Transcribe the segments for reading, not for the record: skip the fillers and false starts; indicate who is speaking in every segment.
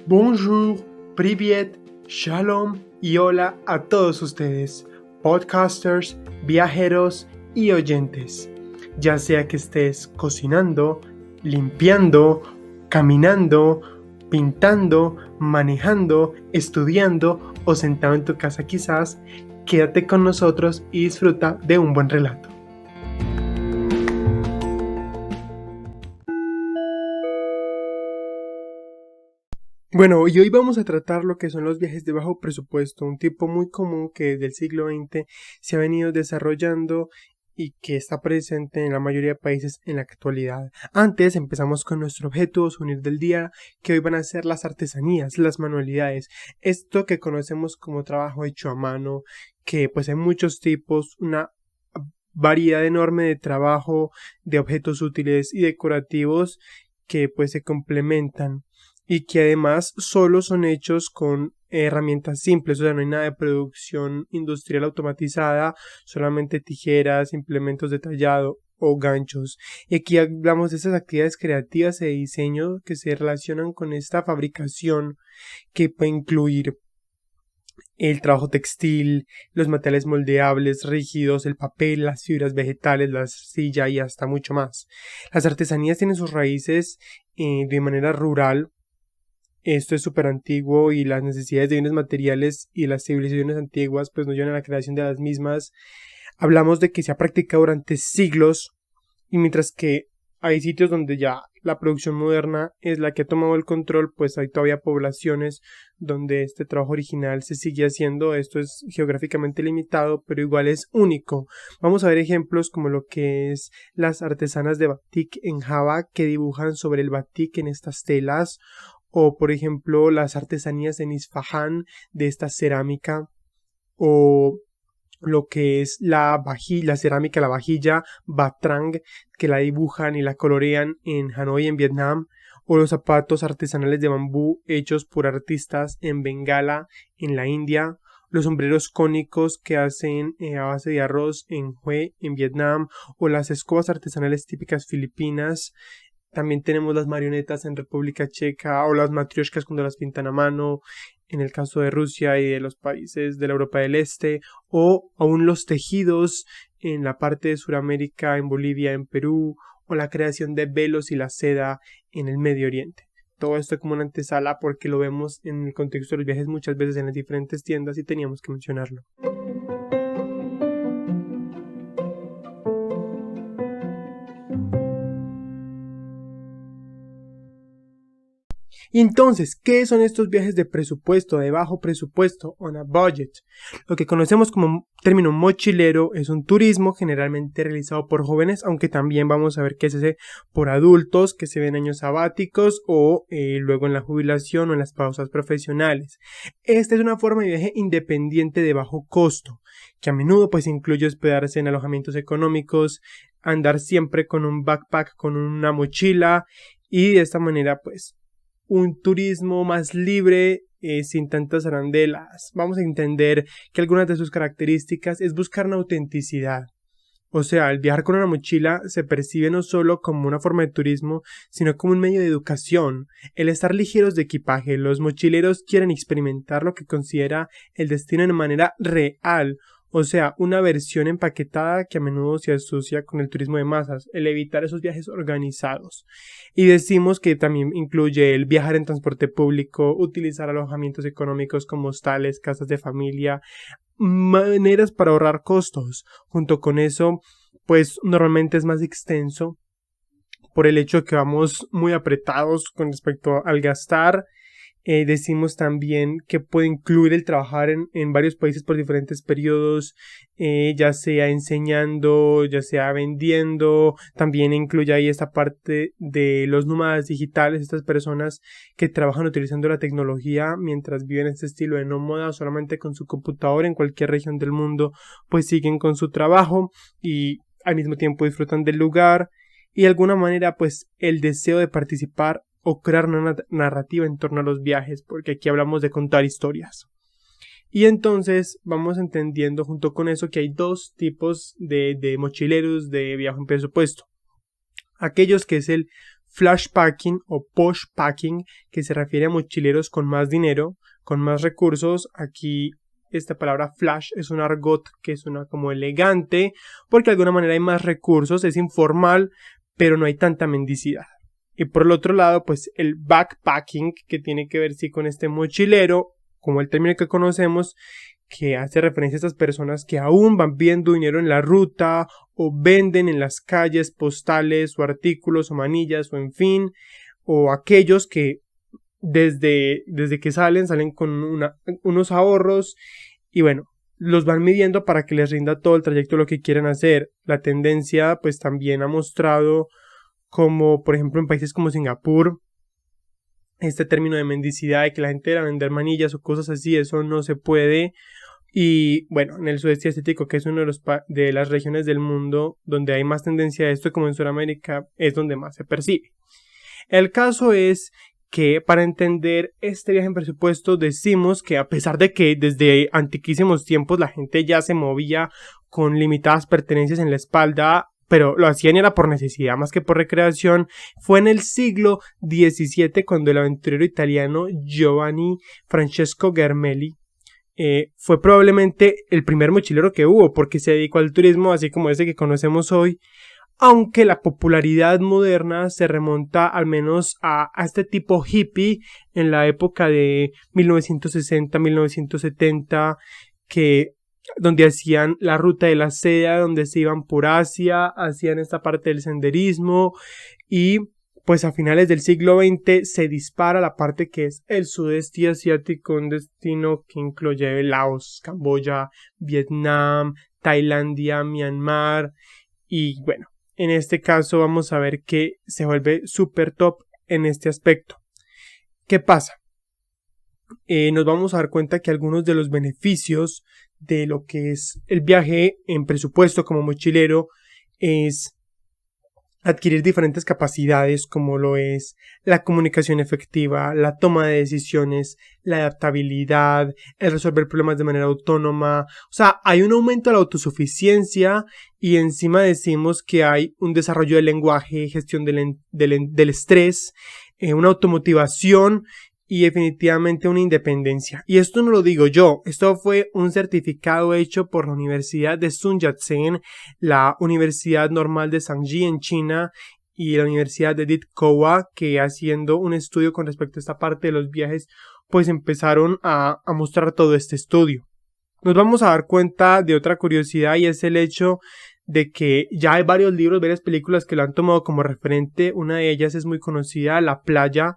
Speaker 1: Bonjour, privet, shalom y hola a todos ustedes, podcasters, viajeros y oyentes. Ya sea que estés cocinando, limpiando, caminando, pintando, manejando, estudiando o sentado en tu casa quizás, quédate con nosotros y disfruta de un buen relato. Bueno, y hoy vamos a tratar lo que son los viajes de bajo presupuesto, un tipo muy común que desde el siglo XX se ha venido desarrollando y que está presente en la mayoría de países en la actualidad. Antes empezamos con nuestro objeto souvenir del día, que hoy van a ser las artesanías, las manualidades, esto que conocemos como trabajo hecho a mano, que pues hay muchos tipos, una variedad enorme de trabajo, de objetos útiles y decorativos que pues se complementan y que además solo son hechos con herramientas simples, o sea, no hay nada de producción industrial automatizada, solamente tijeras, implementos de tallado o ganchos. Y aquí hablamos de esas actividades creativas de diseño que se relacionan con esta fabricación, que puede incluir el trabajo textil, los materiales moldeables, rígidos, el papel, las fibras vegetales, la arcilla y hasta mucho más. Las artesanías tienen sus raíces de manera rural. Esto es súper antiguo y las necesidades de bienes materiales y las civilizaciones antiguas pues nos llevan a la creación de las mismas. Hablamos de que se ha practicado durante siglos y mientras que hay sitios donde ya la producción moderna es la que ha tomado el control, pues hay todavía poblaciones donde este trabajo original se sigue haciendo. Esto es geográficamente limitado, pero igual es único. Vamos a ver ejemplos como lo que es las artesanas de batik en Java que dibujan sobre el batik en estas telas, o por ejemplo las artesanías en Isfahán de esta cerámica, o lo que es la cerámica, la vajilla Batrang, que la dibujan y la colorean en Hanoi, en Vietnam, o los zapatos artesanales de bambú hechos por artistas en Bengala, en la India, los sombreros cónicos que hacen a base de arroz en Hue, en Vietnam, o las escobas artesanales típicas filipinas. También tenemos las marionetas en República Checa o las matrioshkas cuando las pintan a mano en el caso de Rusia y de los países de la Europa del Este, o aún los tejidos en la parte de Sudamérica, en Bolivia, en Perú, o la creación de velos y la seda en el Medio Oriente. Todo esto como una antesala porque lo vemos en el contexto de los viajes muchas veces en las diferentes tiendas y teníamos que mencionarlo. Y entonces, ¿qué son estos viajes de presupuesto, de bajo presupuesto, on a budget? Lo que conocemos como término mochilero es un turismo generalmente realizado por jóvenes, aunque también vamos a ver que es ese por adultos que se ven años sabáticos o luego en la jubilación o en las pausas profesionales. Esta es una forma de viaje independiente de bajo costo, que a menudo pues incluye hospedarse en alojamientos económicos, andar siempre con un backpack, con una mochila y de esta manera pues un turismo más libre, sin tantas arandelas. Vamos a entender que algunas de sus características es buscar una autenticidad. O sea, el viajar con una mochila se percibe no solo como una forma de turismo, sino como un medio de educación. El estar ligeros de equipaje, los mochileros quieren experimentar lo que considera el destino de manera real. O sea, una versión empaquetada que a menudo se asocia con el turismo de masas, el evitar esos viajes organizados. Y decimos que también incluye el viajar en transporte público, utilizar alojamientos económicos como hostales, casas de familia, maneras para ahorrar costos. Junto con eso, pues normalmente es más extenso por el hecho de que vamos muy apretados con respecto al gastar. Decimos también que puede incluir el trabajar en varios países por diferentes periodos, ya sea enseñando, ya sea vendiendo. También incluye ahí esta parte de los nómadas digitales, estas personas que trabajan utilizando la tecnología mientras viven este estilo de nómada solamente con su computador en cualquier región del mundo, pues siguen con su trabajo y al mismo tiempo disfrutan del lugar y de alguna manera pues el deseo de participar o crear una narrativa en torno a los viajes, porque aquí hablamos de contar historias. Y entonces vamos entendiendo junto con eso que hay dos tipos de mochileros de viaje en presupuesto. Aquellos que es el flash packing o posh packing, que se refiere a mochileros con más dinero, con más recursos. Aquí esta palabra flash es un argot que suena como elegante, porque de alguna manera hay más recursos, es informal, pero no hay tanta mendicidad. Y por el otro lado, pues el backpacking, que tiene que ver sí con este mochilero, como el término que conocemos, que hace referencia a estas personas que aún van viendo dinero en la ruta o venden en las calles postales o artículos o manillas o en fin, o aquellos que desde que salen con unos ahorros y bueno, los van midiendo para que les rinda todo el trayecto lo que quieren hacer. La tendencia pues también ha mostrado como por ejemplo en países como Singapur, este término de mendicidad, de que la gente era vender manillas o cosas así, eso no se puede. Y bueno, en el sudeste asiático, que es una de las regiones del mundo donde hay más tendencia a esto, como en Sudamérica, es donde más se percibe. El caso es que para entender este viaje en presupuesto decimos que a pesar de que desde antiquísimos tiempos la gente ya se movía con limitadas pertenencias en la espalda, pero lo hacían era por necesidad más que por recreación, fue en el siglo XVII cuando el aventurero italiano Giovanni Francesco Germelli fue probablemente el primer mochilero que hubo, porque se dedicó al turismo así como ese que conocemos hoy, aunque la popularidad moderna se remonta al menos a este tipo hippie en la época de 1960-1970, donde hacían la ruta de la seda, donde se iban por Asia, hacían esta parte del senderismo y pues a finales del siglo XX se dispara la parte que es el sudeste asiático, un destino que incluye Laos, Camboya, Vietnam, Tailandia, Myanmar y bueno, en este caso vamos a ver que se vuelve súper top en este aspecto. ¿Qué pasa? Nos vamos a dar cuenta que algunos de los beneficios de lo que es el viaje en presupuesto como mochilero es adquirir diferentes capacidades como lo es la comunicación efectiva, la toma de decisiones, la adaptabilidad, el resolver problemas de manera autónoma. O sea, hay un aumento de la autosuficiencia y encima decimos que hay un desarrollo del lenguaje, gestión del estrés, una automotivación y definitivamente una independencia. Y esto no lo digo yo, esto fue un certificado hecho por la Universidad de Sun Yat-sen, la Universidad Normal de Shanghai en China y la Universidad de Ditkowa, que haciendo un estudio con respecto a esta parte de los viajes, pues empezaron a mostrar todo este estudio. Nos vamos a dar cuenta de otra curiosidad y es el hecho de que ya hay varios libros, varias películas que lo han tomado como referente. Una de ellas es muy conocida, La Playa,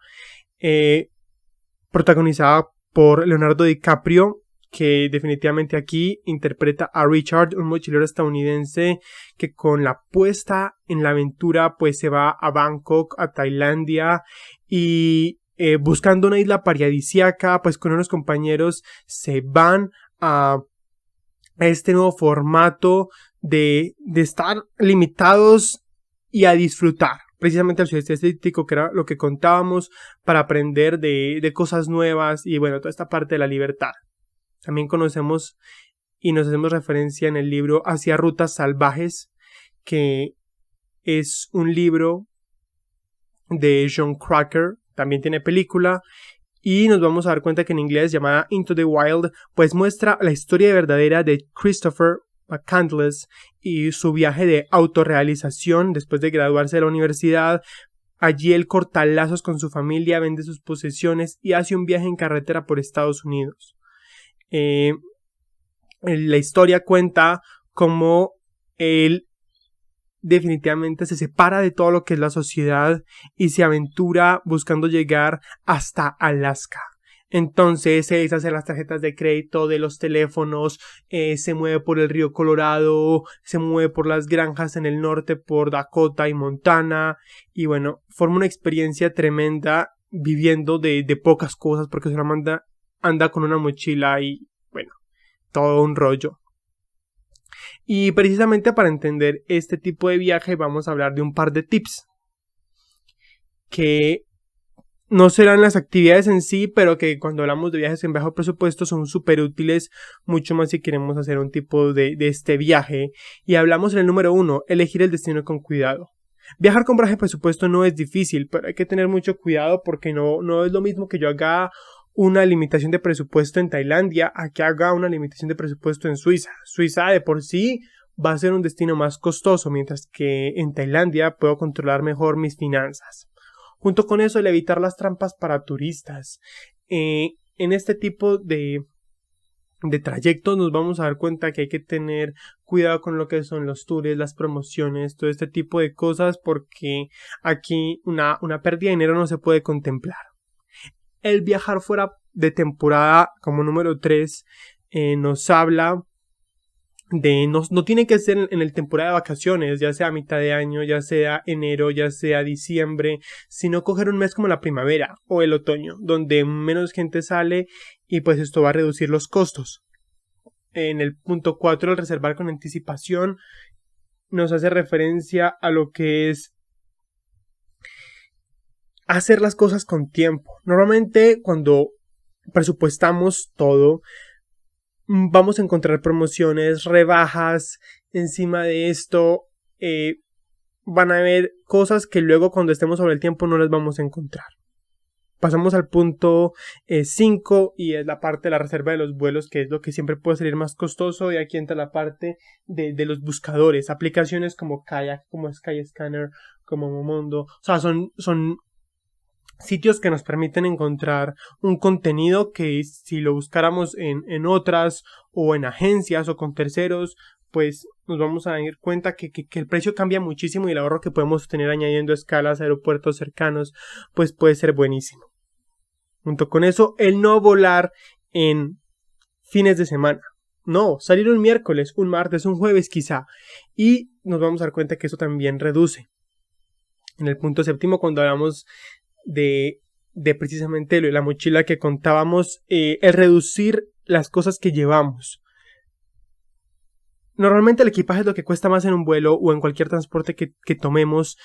Speaker 1: protagonizada por Leonardo DiCaprio, que definitivamente aquí interpreta a Richard, un mochilero estadounidense que con la puesta en la aventura pues se va a Bangkok, a Tailandia y buscando una isla paradisíaca, pues con unos compañeros se van a este nuevo formato de estar limitados y a disfrutar. Precisamente el sudeste asiático, que era lo que contábamos, para aprender de cosas nuevas y bueno, toda esta parte de la libertad. También conocemos y nos hacemos referencia en el libro Hacia Rutas Salvajes, que es un libro de Jon Krakauer, también tiene película, y nos vamos a dar cuenta que en inglés llamada Into the Wild, pues muestra la historia verdadera de Christopher McCandless y su viaje de autorrealización después de graduarse de la universidad. Allí él corta lazos con su familia, vende sus posesiones y hace un viaje en carretera por Estados Unidos. La historia cuenta cómo él definitivamente se separa de todo lo que es la sociedad y se aventura buscando llegar hasta Alaska. Entonces se deshace las tarjetas de crédito de los teléfonos, se mueve por el río Colorado, se mueve por las granjas en el norte, por Dakota y Montana, y bueno, forma una experiencia tremenda viviendo de pocas cosas porque solamente anda con una mochila y bueno, todo un rollo. Y precisamente para entender este tipo de viaje vamos a hablar de un par de tips que no serán las actividades en sí, pero que cuando hablamos de viajes en bajo presupuesto son súper útiles, mucho más si queremos hacer un tipo de este viaje. Y hablamos en el número 1, elegir el destino con cuidado. Viajar con bajo presupuesto no es difícil, pero hay que tener mucho cuidado porque no es lo mismo que yo haga una limitación de presupuesto en Tailandia a que haga una limitación de presupuesto en Suiza. Suiza de por sí va a ser un destino más costoso, mientras que en Tailandia puedo controlar mejor mis finanzas. Junto con eso, el evitar las trampas para turistas. En este tipo de trayectos nos vamos a dar cuenta que hay que tener cuidado con lo que son los tours, las promociones, todo este tipo de cosas, porque aquí una pérdida de dinero no se puede contemplar. El viajar fuera de temporada como número 3 nos habla de no tiene que ser en el temporada de vacaciones, ya sea a mitad de año, ya sea enero, ya sea diciembre, sino coger un mes como la primavera o el otoño, donde menos gente sale y pues esto va a reducir los costos. En el punto 4, el reservar con anticipación, nos hace referencia a lo que es hacer las cosas con tiempo. Normalmente cuando presupuestamos todo, vamos a encontrar promociones, rebajas. Encima de esto van a haber cosas que luego cuando estemos sobre el tiempo no las vamos a encontrar. Pasamos al punto 5 y es la parte de la reserva de los vuelos, que es lo que siempre puede salir más costoso, y aquí entra la parte de los buscadores, aplicaciones como Kayak, como Skyscanner, como Momondo. O sea, son sitios que nos permiten encontrar un contenido que si lo buscáramos en otras o en agencias o con terceros, pues nos vamos a dar cuenta que el precio cambia muchísimo y el ahorro que podemos tener añadiendo escalas a aeropuertos cercanos pues puede ser buenísimo. Junto con eso, el no volar en fines de semana. No, salir un miércoles, un martes, un jueves quizá, y nos vamos a dar cuenta que eso también reduce. En el punto 7, cuando hablamos de precisamente la mochila que contábamos, el reducir las cosas que llevamos. Normalmente el equipaje es lo que cuesta más en un vuelo o en cualquier transporte que tomemos,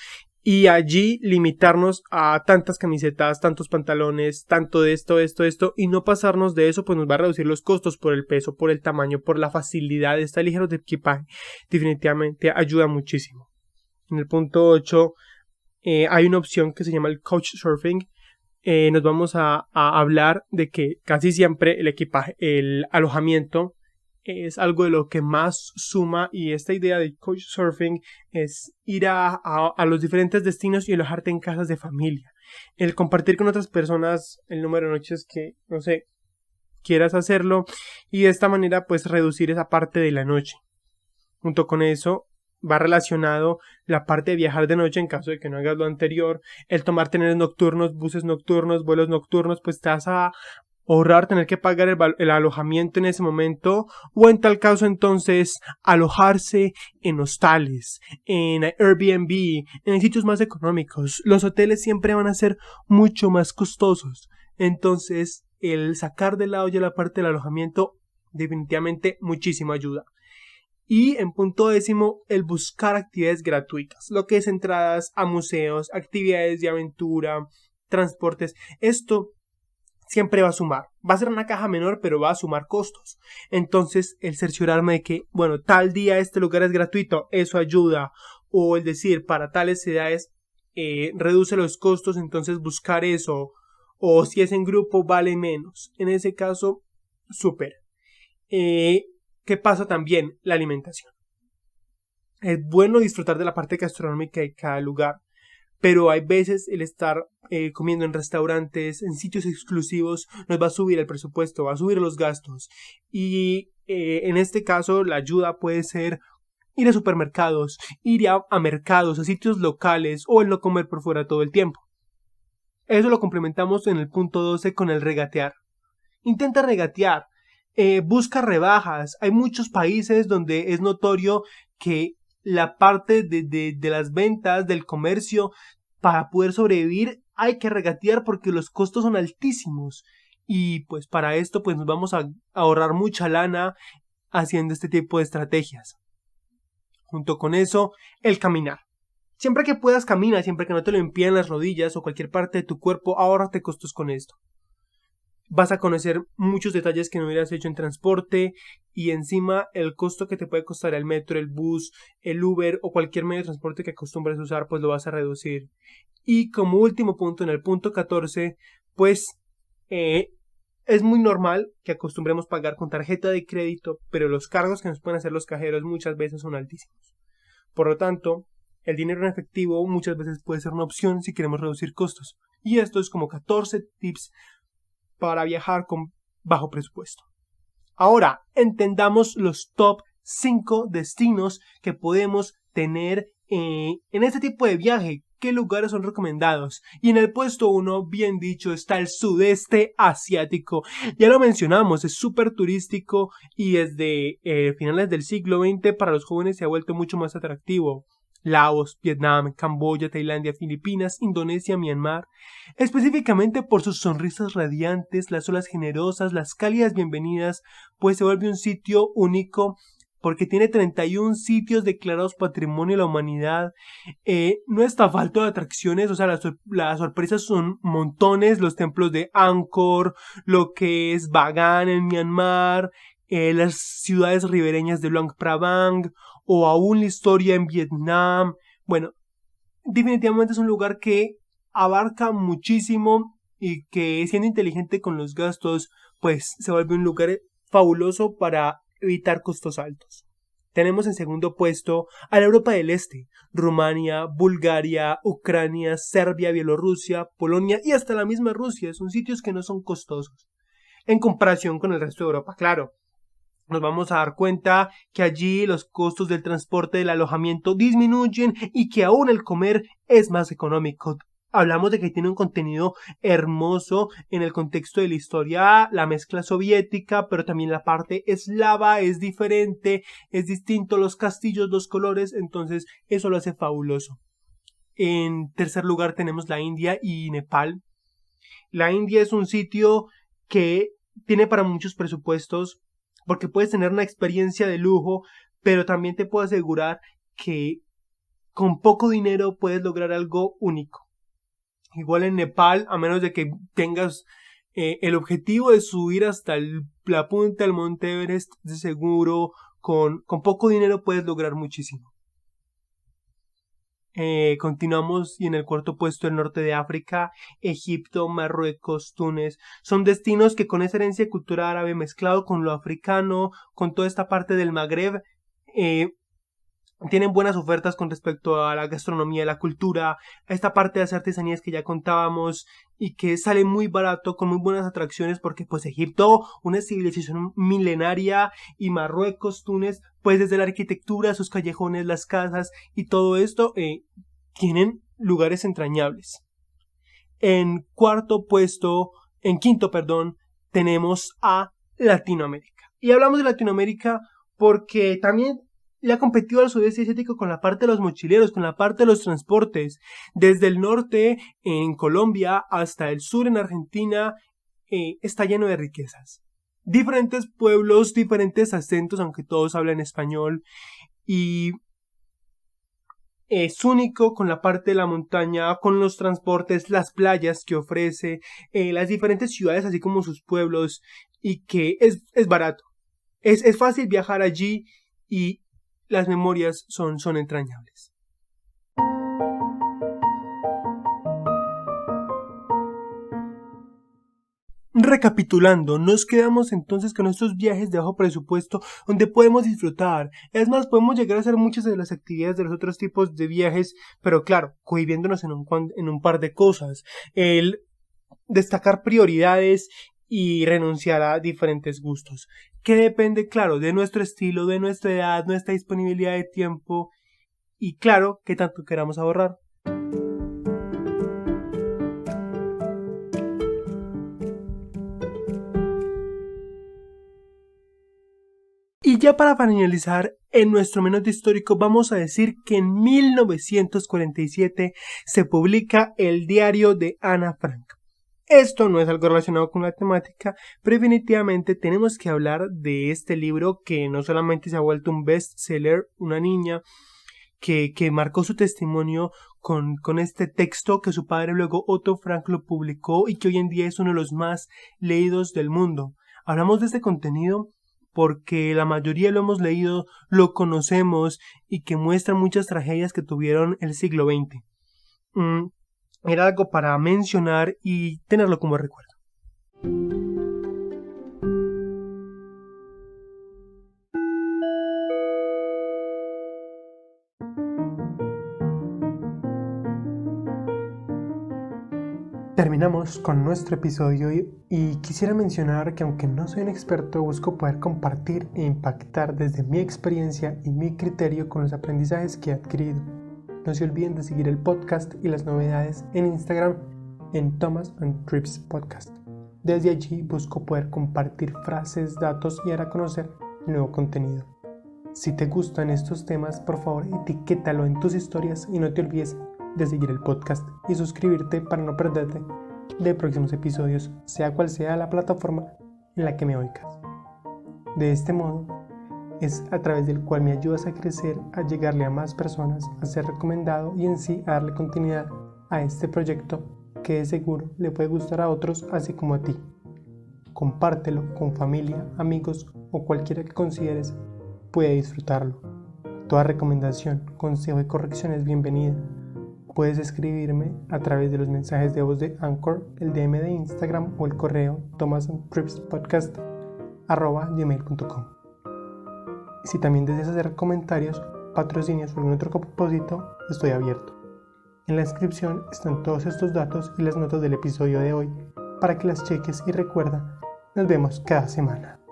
Speaker 1: y allí limitarnos a tantas camisetas, tantos pantalones, tanto de esto, y no pasarnos de eso, pues nos va a reducir los costos por el peso, por el tamaño, por la facilidad de estar ligeros de equipaje. Definitivamente ayuda muchísimo. En el punto 8 hay una opción que se llama el Couchsurfing. Nos vamos a hablar de que casi siempre el equipaje, el alojamiento es algo de lo que más suma, y esta idea de Couchsurfing es ir a los diferentes destinos y alojarte en casas de familia. El compartir con otras personas el número de noches que, no sé, quieras hacerlo, y de esta manera pues reducir esa parte de la noche. Junto con eso va relacionado la parte de viajar de noche en caso de que no hagas lo anterior, el tomar trenes nocturnos, buses nocturnos, vuelos nocturnos, pues te vas a ahorrar tener que pagar el alojamiento en ese momento, o en tal caso entonces alojarse en hostales, en Airbnb, en sitios más económicos. Los hoteles siempre van a ser mucho más costosos, entonces el sacar de lado ya la parte del alojamiento definitivamente muchísimo ayuda. Y en punto 10, el buscar actividades gratuitas, lo que es entradas a museos, actividades de aventura, transportes. Esto siempre va a sumar. Va a ser una caja menor, pero va a sumar costos. Entonces, el cerciorarme de que, bueno, tal día este lugar es gratuito, eso ayuda. O el decir, para tales edades reduce los costos, entonces buscar eso. O si es en grupo, vale menos. En ese caso, súper. ¿Qué pasa también? La alimentación. Es bueno disfrutar de la parte gastronómica de cada lugar, pero hay veces el estar comiendo en restaurantes, en sitios exclusivos, nos va a subir el presupuesto, va a subir los gastos. Y en este caso la ayuda puede ser ir a supermercados, ir a mercados, a sitios locales, o el no comer por fuera todo el tiempo. Eso lo complementamos en el punto 12 con el regatear. Intenta regatear. Busca rebajas. Hay muchos países donde es notorio que la parte de las ventas, del comercio, para poder sobrevivir hay que regatear porque los costos son altísimos, y pues para esto pues nos vamos a ahorrar mucha lana haciendo este tipo de estrategias. Junto con eso, el caminar. Siempre que puedas camina, siempre que no te lo impiden las rodillas o cualquier parte de tu cuerpo, ahórrate costos con esto. Vas a conocer muchos detalles que no hubieras hecho en transporte, y encima el costo que te puede costar el metro, el bus, el Uber o cualquier medio de transporte que acostumbres a usar, pues lo vas a reducir. Y como último punto, en el punto 14, pues es muy normal que acostumbremos pagar con tarjeta de crédito, pero los cargos que nos pueden hacer los cajeros muchas veces son altísimos. Por lo tanto, el dinero en efectivo muchas veces puede ser una opción si queremos reducir costos. Y esto es como 14 tips para viajar con bajo presupuesto. Ahora, entendamos los top 5 destinos que podemos tener en este tipo de viaje. ¿Qué lugares son recomendados? Y en el puesto 1, bien dicho, está el sudeste asiático. Ya lo mencionamos, es súper turístico y desde finales del siglo XX para los jóvenes se ha vuelto mucho más atractivo. Laos, Vietnam, Camboya, Tailandia, Filipinas, Indonesia, Myanmar, específicamente por sus sonrisas radiantes, las olas generosas, las cálidas bienvenidas, pues se vuelve un sitio único porque tiene 31 sitios declarados Patrimonio de la Humanidad. No está falto de atracciones, o sea, las sorpresas son montones, los templos de Angkor, lo que es Bagan en Myanmar, las ciudades ribereñas de Luang Prabang, o aún la historia en Vietnam. Bueno, definitivamente es un lugar que abarca muchísimo y que siendo inteligente con los gastos, pues se vuelve un lugar fabuloso para evitar costos altos. Tenemos en segundo puesto a la Europa del Este, Rumania, Bulgaria, Ucrania, Serbia, Bielorrusia, Polonia y hasta la misma Rusia. Son sitios que no son costosos en comparación con el resto de Europa, claro. Nos vamos a dar cuenta que allí los costos del transporte, del alojamiento disminuyen y que aún el comer es más económico. Hablamos de que tiene un contenido hermoso en el contexto de la historia, la mezcla soviética, pero también la parte eslava es diferente, es distinto los castillos, los colores, entonces eso lo hace fabuloso. En tercer lugar tenemos la India y Nepal. La India es un sitio que tiene para muchos presupuestos porque puedes tener una experiencia de lujo, pero también te puedo asegurar que con poco dinero puedes lograr algo único. Igual en Nepal, a menos de que tengas el objetivo de subir hasta la punta del Monte Everest, de seguro, con poco dinero puedes lograr muchísimo. Continuamos y en el cuarto puesto el norte de África, Egipto, Marruecos, Túnez. Son destinos que con esa herencia cultural árabe mezclado con lo africano, con toda esta parte del Magreb, tienen buenas ofertas con respecto a la gastronomía, la cultura, a esta parte de las artesanías que ya contábamos y que sale muy barato con muy buenas atracciones porque pues Egipto, una civilización milenaria y Marruecos, Túnez, pues desde la arquitectura, sus callejones, las casas y todo esto tienen lugares entrañables. En quinto, tenemos a Latinoamérica. Y hablamos de Latinoamérica porque también le ha competido al sudeste asiático con la parte de los mochileros, con la parte de los transportes. Desde el norte, en Colombia, hasta el sur, en Argentina, está lleno de riquezas. Diferentes pueblos, diferentes acentos, aunque todos hablan español. Y es único con la parte de la montaña, con los transportes, las playas que ofrece, las diferentes ciudades, así como sus pueblos, y que es barato. Es fácil viajar allí y las memorias son entrañables. Recapitulando, nos quedamos entonces con estos viajes de bajo presupuesto donde podemos disfrutar. Es más, podemos llegar a hacer muchas de las actividades de los otros tipos de viajes, pero claro, cohibiéndonos en un par de cosas. El destacar prioridades y renunciar a diferentes gustos. Que depende, claro, de nuestro estilo, de nuestra edad, nuestra disponibilidad de tiempo y claro, qué tanto queramos ahorrar. Y ya para finalizar, en nuestro menú histórico vamos a decir que en 1947 se publica el diario de Ana Frank. Esto no es algo relacionado con la temática, pero definitivamente tenemos que hablar de este libro que no solamente se ha vuelto un bestseller, una niña que marcó su testimonio con este texto que su padre luego Otto Frank lo publicó y que hoy en día es uno de los más leídos del mundo. Hablamos de este contenido porque la mayoría lo hemos leído, lo conocemos y que muestra muchas tragedias que tuvieron el siglo XX. Era algo para mencionar y tenerlo como recuerdo. Terminamos con nuestro episodio y quisiera mencionar que aunque no soy un experto, busco poder compartir e impactar desde mi experiencia y mi criterio con los aprendizajes que he adquirido. No se olviden de seguir el podcast y las novedades en Instagram en Thomas and Trips Podcast. Desde allí busco poder compartir frases, datos y dar a conocer nuevo contenido. Si te gustan estos temas, por favor etiquétalo en tus historias y no te olvides de seguir el podcast y suscribirte para no perderte de próximos episodios, sea cual sea la plataforma en la que me oigas. De este modo, es a través del cual me ayudas a crecer, a llegarle a más personas, a ser recomendado y en sí a darle continuidad a este proyecto que de seguro le puede gustar a otros así como a ti. Compártelo con familia, amigos o cualquiera que consideres puede disfrutarlo. Toda recomendación, consejo y corrección es bienvenida. Puedes escribirme a través de los mensajes de voz de Anchor, el DM de Instagram o el correo thomasandtripspodcast@gmail.com. Si también deseas hacer comentarios, patrocinios o algún otro propósito, estoy abierto. En la descripción están todos estos datos y las notas del episodio de hoy para que las cheques y recuerda, nos vemos cada semana.